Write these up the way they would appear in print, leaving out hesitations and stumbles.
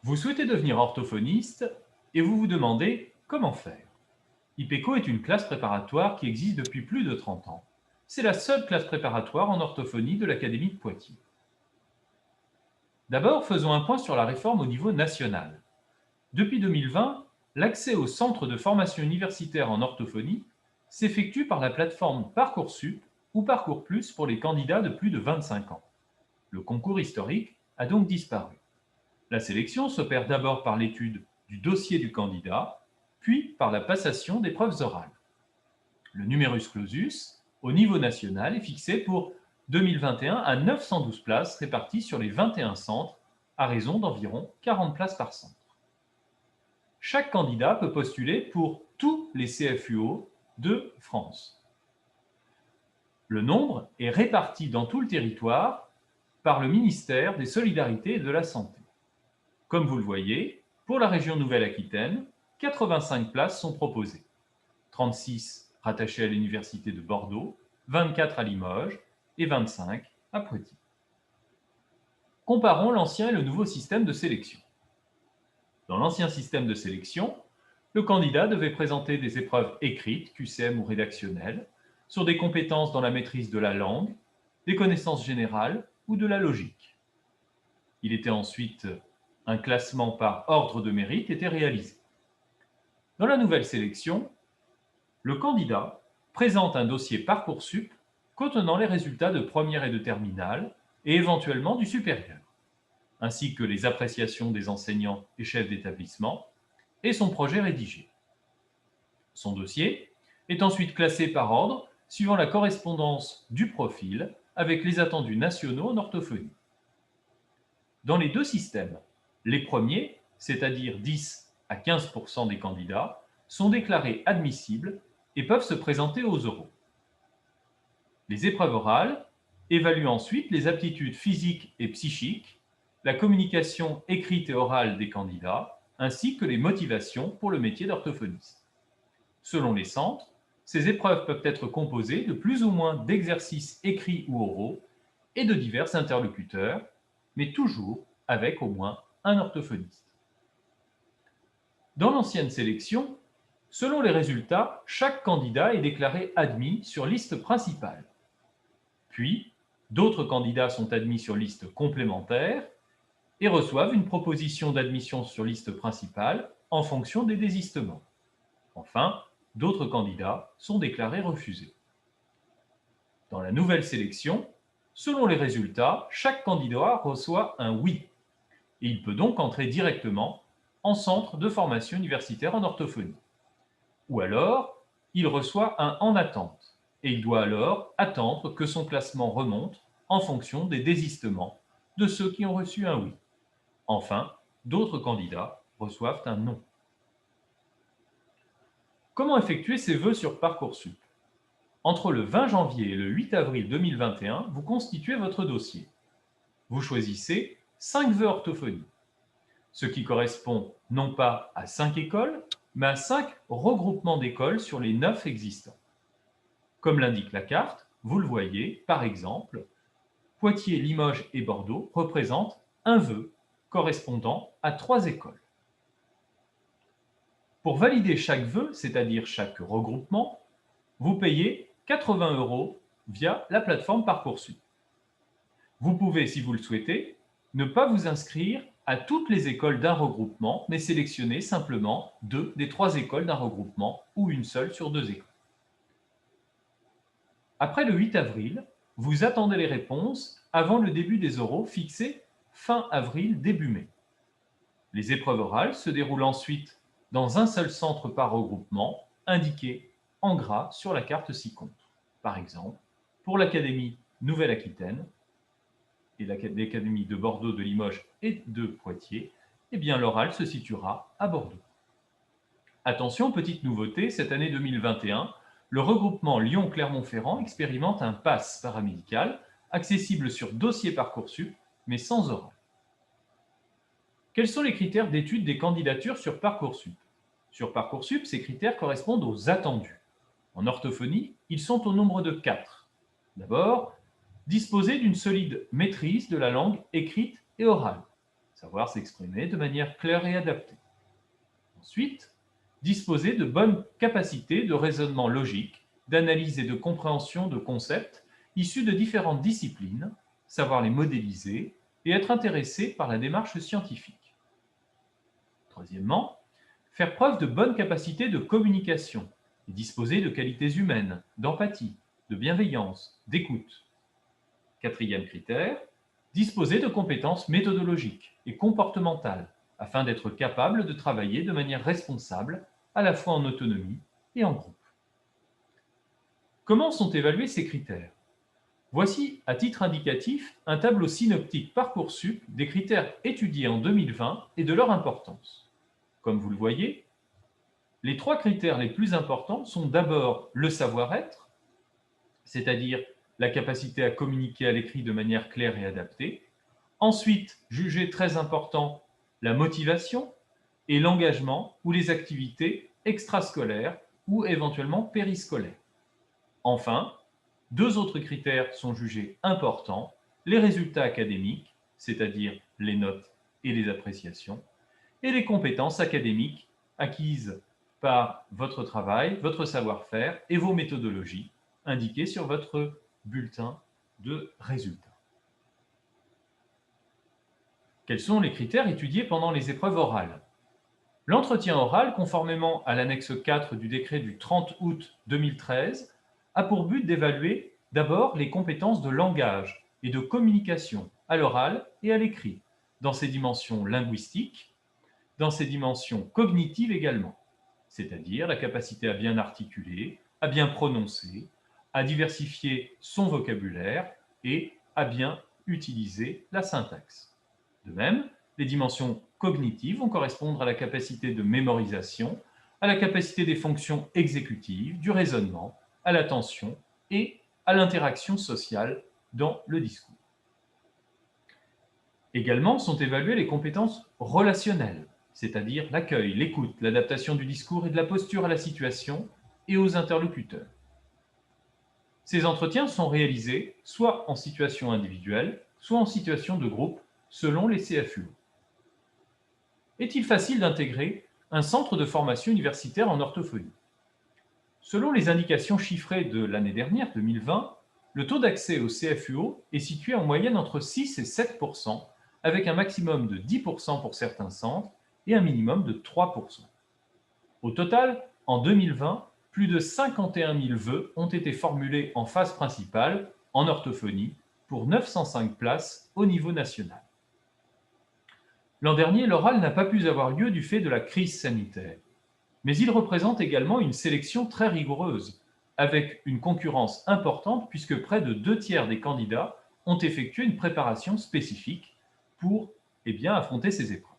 Vous souhaitez devenir orthophoniste et vous vous demandez comment faire. IPECO est une classe préparatoire qui existe depuis plus de 30 ans. C'est la seule classe préparatoire en orthophonie de l'Académie de Poitiers. D'abord, faisons un point sur la réforme au niveau national. Depuis 2020, l'accès au centre de formation universitaire en orthophonie s'effectue par la plateforme Parcoursup ou Parcours Plus pour les candidats de plus de 25 ans. Le concours historique a donc disparu. La sélection s'opère d'abord par l'étude du dossier du candidat, puis par la passation d'épreuves orales. Le numerus clausus, au niveau national, est fixé pour 2021 à 912 places réparties sur les 21 centres, à raison d'environ 40 places par centre. Chaque candidat peut postuler pour tous les CFUO de France. Le nombre est réparti dans tout le territoire par le ministère des Solidarités et de la Santé. Comme vous le voyez, pour la région Nouvelle-Aquitaine, 85 places sont proposées. 36 rattachées à l'Université de Bordeaux, 24 à Limoges et 25 à Poitiers. Comparons l'ancien et le nouveau système de sélection. Dans l'ancien système de sélection, le candidat devait présenter des épreuves écrites, QCM ou rédactionnelles, sur des compétences dans la maîtrise de la langue, des connaissances générales ou de la logique. Il était ensuite un classement par ordre de mérite était réalisé. Dans la nouvelle sélection, le candidat présente un dossier Parcoursup contenant les résultats de première et de terminale et éventuellement du supérieur, ainsi que les appréciations des enseignants et chefs d'établissement et son projet rédigé. Son dossier est ensuite classé par ordre suivant la correspondance du profil avec les attendus nationaux en orthophonie. Dans les deux systèmes, les premiers, c'est-à-dire 10 à 15% des candidats, sont déclarés admissibles et peuvent se présenter aux oraux. Les épreuves orales évaluent ensuite les aptitudes physiques et psychiques, la communication écrite et orale des candidats, ainsi que les motivations pour le métier d'orthophoniste. Selon les centres, ces épreuves peuvent être composées de plus ou moins d'exercices écrits ou oraux et de divers interlocuteurs, mais toujours avec au moins un orthophoniste. Dans l'ancienne sélection, selon les résultats, chaque candidat est déclaré admis sur liste principale. Puis, d'autres candidats sont admis sur liste complémentaire et reçoivent une proposition d'admission sur liste principale en fonction des désistements. Enfin, d'autres candidats sont déclarés refusés. Dans la nouvelle sélection, selon les résultats, chaque candidat reçoit un oui et il peut donc entrer directement en centre de formation universitaire en orthophonie. Ou alors, il reçoit un en attente et il doit alors attendre que son classement remonte en fonction des désistements de ceux qui ont reçu un oui. Enfin, d'autres candidats reçoivent un non. Comment effectuer ses vœux sur Parcoursup? Entre le 20 janvier et le 8 avril 2021, vous constituez votre dossier. Vous choisissez 5 vœux orthophonie, ce qui correspond non pas à 5 écoles, mais à 5 regroupements d'écoles sur les 9 existants. Comme l'indique la carte, vous le voyez, par exemple, Poitiers, Limoges et Bordeaux représentent un vœu correspondant à 3 écoles. Pour valider chaque vœu, c'est-à-dire chaque regroupement, vous payez 80 € via la plateforme Parcoursup. Vous pouvez, si vous le souhaitez, ne pas vous inscrire à toutes les écoles d'un regroupement, mais sélectionner simplement 2 des 3 écoles d'un regroupement ou une seule sur 2 écoles. Après le 8 avril, vous attendez les réponses avant le début des oraux fixés fin avril, début mai. Les épreuves orales se déroulent ensuite dans un seul centre par regroupement, indiqué en gras sur la carte ci-contre. Par exemple, pour l'Académie Nouvelle-Aquitaine et l'Académie de Bordeaux, de Limoges et de Poitiers, eh bien l'oral se situera à Bordeaux. Attention, petite nouveauté, cette année 2021, le regroupement Lyon-Clermont-Ferrand expérimente un pass paramédical accessible sur dossier Parcoursup, mais sans oral. Quels sont les critères d'étude des candidatures sur Parcoursup? Sur Parcoursup, ces critères correspondent aux attendus. En orthophonie, ils sont au nombre de 4. D'abord, disposer d'une solide maîtrise de la langue écrite et orale. savoir s'exprimer de manière claire et adaptée. Ensuite, disposer de bonnes capacités de raisonnement logique, d'analyse et de compréhension de concepts issus de différentes disciplines, savoir les modéliser et être intéressé par la démarche scientifique. Troisièmement, faire preuve de bonnes capacités de communication et disposer de qualités humaines, d'empathie, de bienveillance, d'écoute. Quatrième critère, disposer de compétences méthodologiques et comportementales afin d'être capable de travailler de manière responsable, à la fois en autonomie et en groupe. Comment sont évalués ces critères? Voici, à titre indicatif, un tableau synoptique Parcoursup des critères étudiés en 2020 et de leur importance. Comme vous le voyez, les 3 critères les plus importants sont d'abord le savoir-être, c'est-à-dire la capacité à communiquer à l'écrit de manière claire et adaptée. Ensuite, jugé très important, la motivation et l'engagement ou les activités extrascolaires ou éventuellement périscolaires. Enfin, 2 autres critères sont jugés importants, les résultats académiques, c'est-à-dire les notes et les appréciations, et les compétences académiques acquises par votre travail, votre savoir-faire et vos méthodologies indiquées sur votre bulletin de résultats. Quels sont les critères étudiés pendant les épreuves orales? L'entretien oral, conformément à l'annexe 4 du décret du 30 août 2013, a pour but d'évaluer d'abord les compétences de langage et de communication à l'oral et à l'écrit, dans ses dimensions linguistiques, dans ses dimensions cognitives également, c'est-à-dire la capacité à bien articuler, à bien prononcer, à diversifier son vocabulaire et à bien utiliser la syntaxe. De même, les dimensions cognitives vont correspondre à la capacité de mémorisation, à la capacité des fonctions exécutives, du raisonnement, à l'attention et à l'interaction sociale dans le discours. Également sont évaluées les compétences relationnelles, c'est-à-dire l'accueil, l'écoute, l'adaptation du discours et de la posture à la situation et aux interlocuteurs. Ces entretiens sont réalisés soit en situation individuelle, soit en situation de groupe, selon les CFUO. Est-il facile d'intégrer un centre de formation universitaire en orthophonie? Selon les indications chiffrées de l'année dernière, 2020, le taux d'accès au CFUO est situé en moyenne entre 6 et 7%, avec un maximum de 10% pour certains centres et un minimum de 3%. Au total, en 2020, plus de 51 000 vœux ont été formulés en phase principale, en orthophonie, pour 905 places au niveau national. L'an dernier, l'oral n'a pas pu avoir lieu du fait de la crise sanitaire, mais il représente également une sélection très rigoureuse, avec une concurrence importante puisque près de 2 tiers des candidats ont effectué une préparation spécifique pour affronter ces épreuves.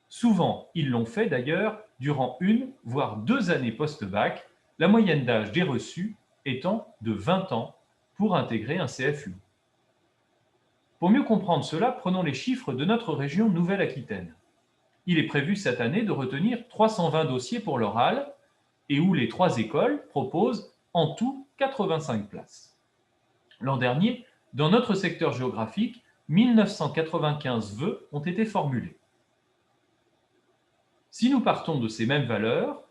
Souvent, ils l'ont fait d'ailleurs durant 1 voire 2 années post-bac, la moyenne d'âge des reçus étant de 20 ans pour intégrer un CFU. Pour mieux comprendre cela, prenons les chiffres de notre région Nouvelle-Aquitaine. Il est prévu cette année de retenir 320 dossiers pour l'oral et où les 3 écoles proposent en tout 85 places. L'an dernier, dans notre secteur géographique, 1995 vœux ont été formulés. Si nous partons de ces mêmes valeurs,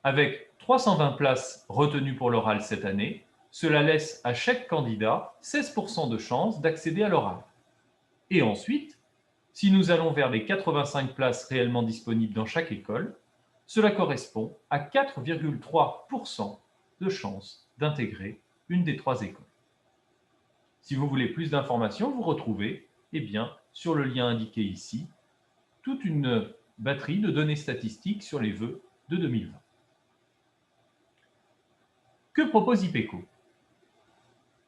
avec 320 places retenues pour l'oral cette année, cela laisse à chaque candidat 16% de chances d'accéder à l'oral. Et ensuite, si nous allons vers les 85 places réellement disponibles dans chaque école, cela correspond à 4,3% de chances d'intégrer une des 3 écoles. Si vous voulez plus d'informations, vous retrouvez sur le lien indiqué ici toute une batterie de données statistiques sur les vœux de 2020. Que propose IPECO?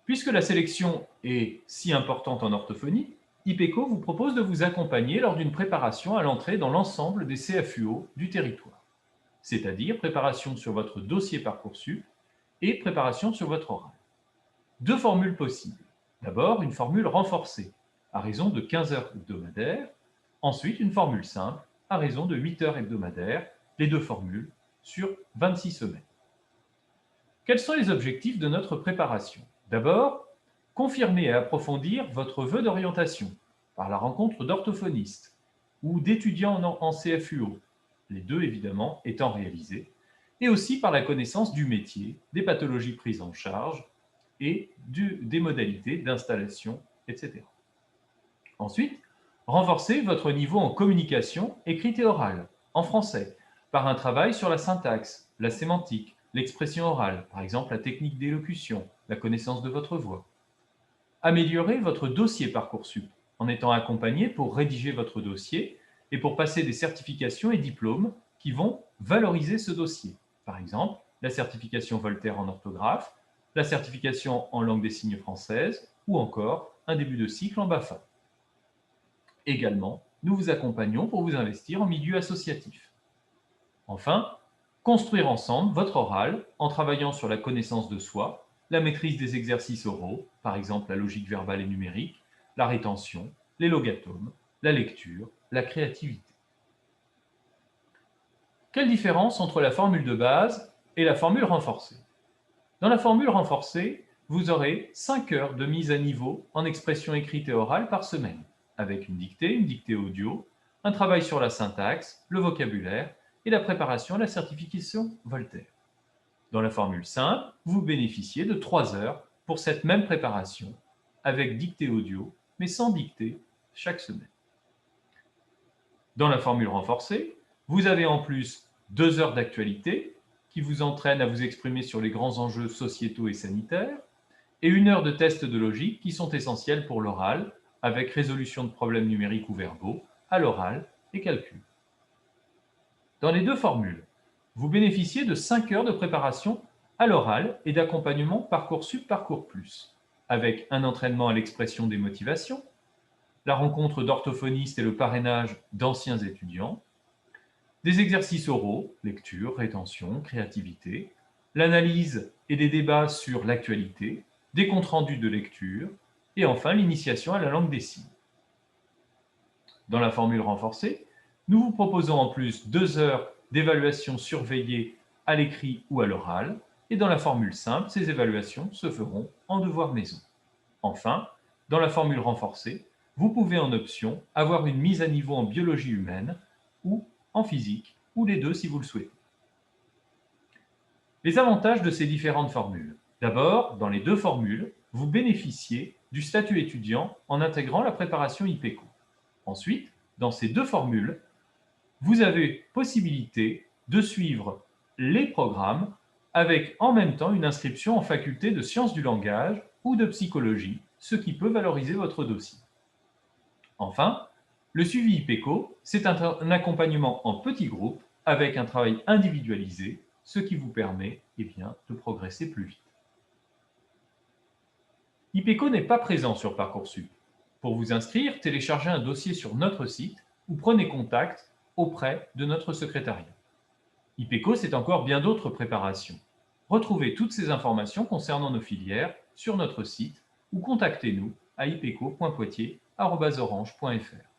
Puisque la sélection est si importante en orthophonie, IPECO vous propose de vous accompagner lors d'une préparation à l'entrée dans l'ensemble des CFUO du territoire, c'est-à-dire préparation sur votre dossier Parcoursup et préparation sur votre oral. 2 formules possibles. D'abord, une formule renforcée, à raison de 15 heures hebdomadaires. Ensuite, une formule simple, à raison de 8 heures hebdomadaires, les 2 formules, sur 26 semaines. Quels sont les objectifs de notre préparation? D'abord, confirmer et approfondir votre vœu d'orientation par la rencontre d'orthophonistes, ou d'étudiants en CFUO, les deux évidemment étant réalisés, et aussi par la connaissance du métier, des pathologies prises en charge et des modalités d'installation, etc. Ensuite, renforcez votre niveau en communication écrite et orale, en français, par un travail sur la syntaxe, la sémantique, l'expression orale, par exemple la technique d'élocution, la connaissance de votre voix. Améliorez votre dossier Parcoursup en étant accompagné pour rédiger votre dossier et pour passer des certifications et diplômes qui vont valoriser ce dossier. Par exemple, la certification Voltaire en orthographe, la certification en langue des signes française ou encore un début de cycle en BAFA. Également, nous vous accompagnons pour vous investir en milieu associatif. Enfin, construire ensemble votre oral en travaillant sur la connaissance de soi, la maîtrise des exercices oraux, par exemple la logique verbale et numérique, la rétention, les logatomes, la lecture, la créativité. Quelle différence entre la formule de base et la formule renforcée? Dans la formule renforcée, vous aurez 5 heures de mise à niveau en expression écrite et orale par semaine, avec une dictée audio, un travail sur la syntaxe, le vocabulaire et la préparation à la certification Voltaire. Dans la formule simple, vous bénéficiez de 3 heures pour cette même préparation, avec dictée audio, mais sans dictée chaque semaine. Dans la formule renforcée, vous avez en plus 2 heures d'actualité qui vous entraînent à vous exprimer sur les grands enjeux sociétaux et sanitaires, et 1 heure de tests de logique qui sont essentiels pour l'oral, avec résolution de problèmes numériques ou verbaux, à l'oral et calcul. Dans les deux formules, vous bénéficiez de 5 heures de préparation à l'oral et d'accompagnement Parcoursup Parcours Plus, avec un entraînement à l'expression des motivations, la rencontre d'orthophonistes et le parrainage d'anciens étudiants, des exercices oraux, lecture, rétention, créativité, l'analyse et des débats sur l'actualité, des comptes rendus de lecture, et enfin l'initiation à la langue des signes. Dans la formule renforcée, nous vous proposons en plus 2 heures d'évaluation surveillée à l'écrit ou à l'oral, et dans la formule simple, ces évaluations se feront en devoir maison. Enfin, dans la formule renforcée, vous pouvez en option avoir une mise à niveau en biologie humaine ou en physique, ou les deux si vous le souhaitez. Les avantages de ces différentes formules. D'abord, dans les deux formules, vous bénéficiez du statut étudiant en intégrant la préparation IPECO. Ensuite, dans ces deux formules, vous avez possibilité de suivre les programmes avec en même temps une inscription en faculté de sciences du langage ou de psychologie, ce qui peut valoriser votre dossier. Enfin, le suivi IPECO, c'est un accompagnement en petits groupes avec un travail individualisé, ce qui vous permet de progresser plus vite. IPECO n'est pas présent sur Parcoursup. Pour vous inscrire, téléchargez un dossier sur notre site ou prenez contact auprès de notre secrétariat. IPECO, c'est encore bien d'autres préparations. Retrouvez toutes ces informations concernant nos filières sur notre site ou contactez-nous à ipeco.poitiers@orange.fr.